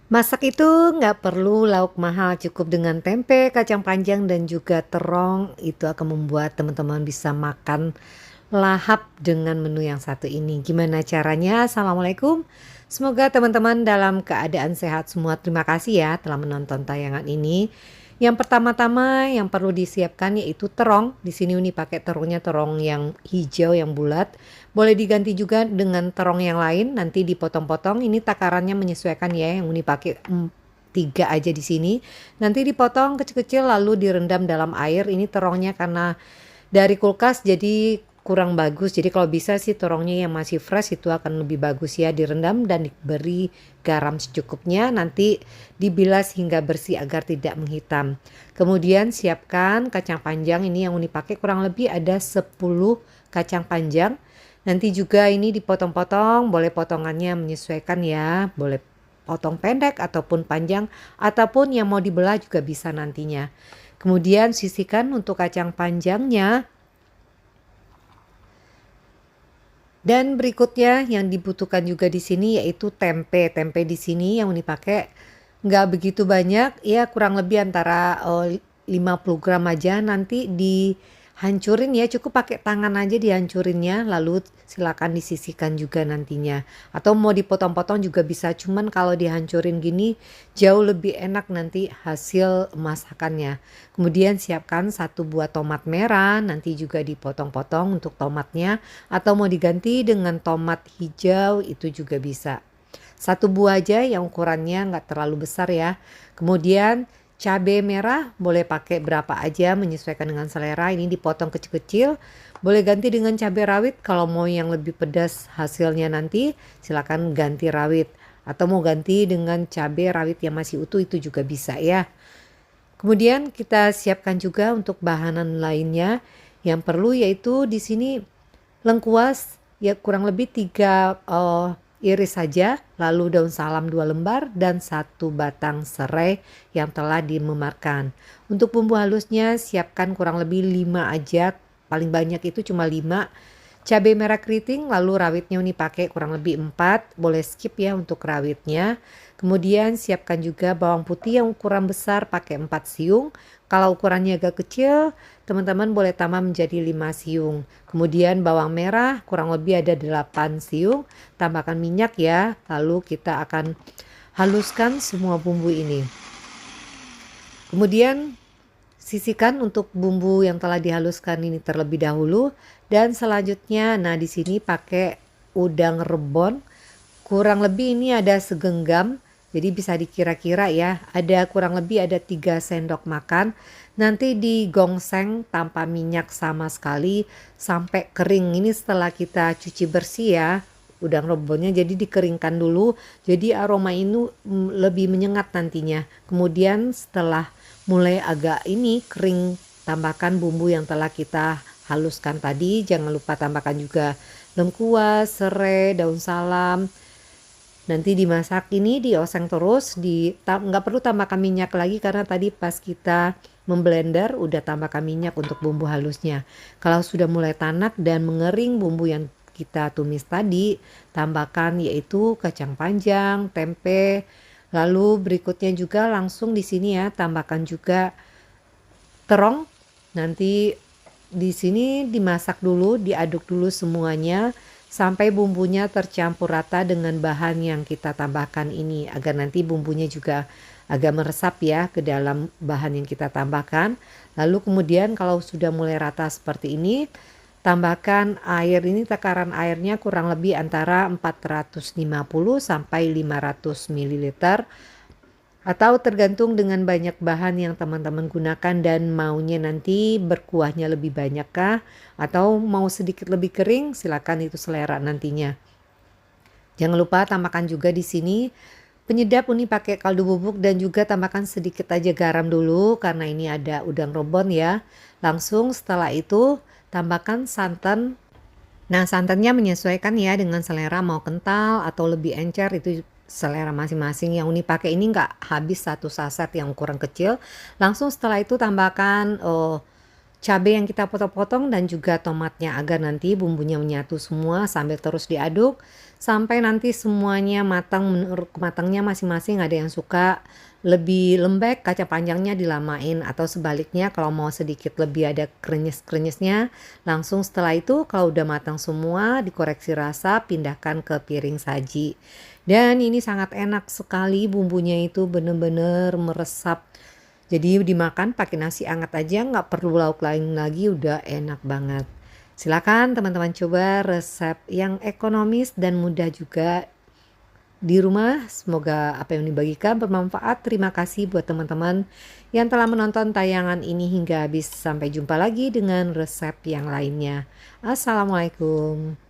Masak itu nggak perlu lauk mahal, cukup dengan tempe, kacang panjang, dan juga terong. Itu akan membuat teman-teman bisa makan lahap dengan menu yang satu ini. Gimana caranya? Assalamualaikum. Semoga teman-teman dalam keadaan sehat semua. Terima kasih ya telah menonton tayangan ini. Yang pertama-tama yang perlu disiapkan yaitu terong. Di sini Uni pakai terongnya terong yang hijau yang bulat. Boleh diganti juga dengan terong yang lain, nanti dipotong-potong. Ini takarannya menyesuaikan ya, yang Uni pakai 3 aja di sini. Nanti dipotong kecil-kecil lalu direndam dalam air. Ini terongnya karena dari kulkas jadi kurang bagus. Jadi kalau bisa sih terongnya yang masih fresh itu akan lebih bagus ya, direndam dan diberi garam secukupnya. Nanti dibilas hingga bersih agar tidak menghitam. Kemudian siapkan kacang panjang, ini yang Uni pakai kurang lebih ada 10 kacang panjang. Nanti juga ini dipotong-potong, boleh potongannya menyesuaikan ya, boleh potong pendek ataupun panjang, ataupun yang mau dibelah juga bisa nantinya. Kemudian sisihkan untuk kacang panjangnya. Dan berikutnya yang dibutuhkan juga di sini yaitu tempe. Tempe di sini yang dipakai nggak begitu banyak, ya kurang lebih antara 50 gram aja. Nanti dihancurin ya, cukup pakai tangan aja dihancurinnya, lalu silakan disisihkan juga nantinya. Atau mau dipotong-potong juga bisa, cuman kalau dihancurin gini jauh lebih enak nanti hasil masakannya. Kemudian siapkan 1 buah tomat merah, nanti juga dipotong-potong untuk tomatnya, atau mau diganti dengan tomat hijau itu juga bisa. 1 buah aja yang ukurannya nggak terlalu besar ya. Kemudian cabai merah boleh pakai berapa aja menyesuaikan dengan selera. Ini dipotong kecil-kecil. Boleh ganti dengan cabai rawit kalau mau yang lebih pedas hasilnya nanti silakan ganti rawit. Atau mau ganti dengan cabai rawit yang masih utuh itu juga bisa ya. Kemudian kita siapkan juga untuk bahanan lainnya. Yang perlu yaitu di sini lengkuas ya kurang lebih 3 iris saja, lalu daun salam 2 lembar dan 1 batang serai yang telah dimemarkan. Untuk bumbu halusnya siapkan kurang lebih 5 aja, paling banyak itu cuma 5. Cabai merah keriting, lalu rawitnya ini pakai kurang lebih 4, boleh skip ya untuk rawitnya. Kemudian siapkan juga bawang putih yang ukuran besar pakai 4 siung. Kalau ukurannya agak kecil, teman-teman boleh tambah menjadi 5 siung. Kemudian bawang merah kurang lebih ada 8 siung. Tambahkan minyak ya, lalu kita akan haluskan semua bumbu ini. Kemudian sisihkan untuk bumbu yang telah dihaluskan ini terlebih dahulu, dan selanjutnya nah di sini pakai udang rebon. Kurang lebih ini ada segenggam, jadi bisa dikira-kira ya, ada kurang lebih ada 3 sendok makan. Nanti digongseng tanpa minyak sama sekali sampai kering. Ini setelah kita cuci bersih ya udang rebonnya, jadi dikeringkan dulu. Jadi aroma ini lebih menyengat nantinya. Kemudian setelah mulai agak ini kering, tambahkan bumbu yang telah kita haluskan tadi. Jangan lupa tambahkan juga lengkuas, serai, daun salam. Nanti dimasak ini, dioseng terus, nggak perlu tambahkan minyak lagi karena tadi pas kita memblender udah tambahkan minyak untuk bumbu halusnya. Kalau sudah mulai tanak dan mengering bumbu yang kita tumis tadi, tambahkan yaitu kacang panjang, tempe. Lalu berikutnya juga langsung di sini ya, tambahkan juga terong. Nanti di sini dimasak dulu, diaduk dulu semuanya sampai bumbunya tercampur rata dengan bahan yang kita tambahkan ini, agar nanti bumbunya juga agak meresap ya ke dalam bahan yang kita tambahkan. Lalu kemudian kalau sudah mulai rata seperti ini, tambahkan air. Ini takaran airnya kurang lebih antara 450 sampai 500 ml, atau tergantung dengan banyak bahan yang teman-teman gunakan dan maunya nanti berkuahnya lebih banyak kah atau mau sedikit lebih kering, silakan itu selera nantinya. Jangan lupa tambahkan juga di sini penyedap. Uni pakai kaldu bubuk dan juga tambahkan sedikit aja garam dulu karena ini ada udang rebon ya. Langsung setelah itu tambahkan santan. Nah, santannya menyesuaikan ya dengan selera, mau kental atau lebih encer itu selera masing-masing. Yang Uni pakai ini nggak habis 1 saset yang ukuran kecil. Langsung setelah itu tambahkan cabai yang kita potong-potong dan juga tomatnya agar nanti bumbunya menyatu semua sambil terus diaduk sampai nanti semuanya matang menurut matangnya masing-masing. Ada yang suka lebih lembek, kaca panjangnya dilamain, atau sebaliknya kalau mau sedikit lebih ada krenyes-krenyesnya, langsung setelah itu kalau udah matang semua dikoreksi rasa, pindahkan ke piring saji. Dan ini sangat enak sekali, bumbunya itu bener-bener meresap. Jadi dimakan pakai nasi hangat aja, nggak perlu lauk lain lagi, udah enak banget. Silakan teman-teman coba resep yang ekonomis dan mudah juga di rumah. Semoga apa yang dibagikan bermanfaat. Terima kasih buat teman-teman yang telah menonton tayangan ini hingga habis. Sampai jumpa lagi dengan resep yang lainnya. Assalamualaikum.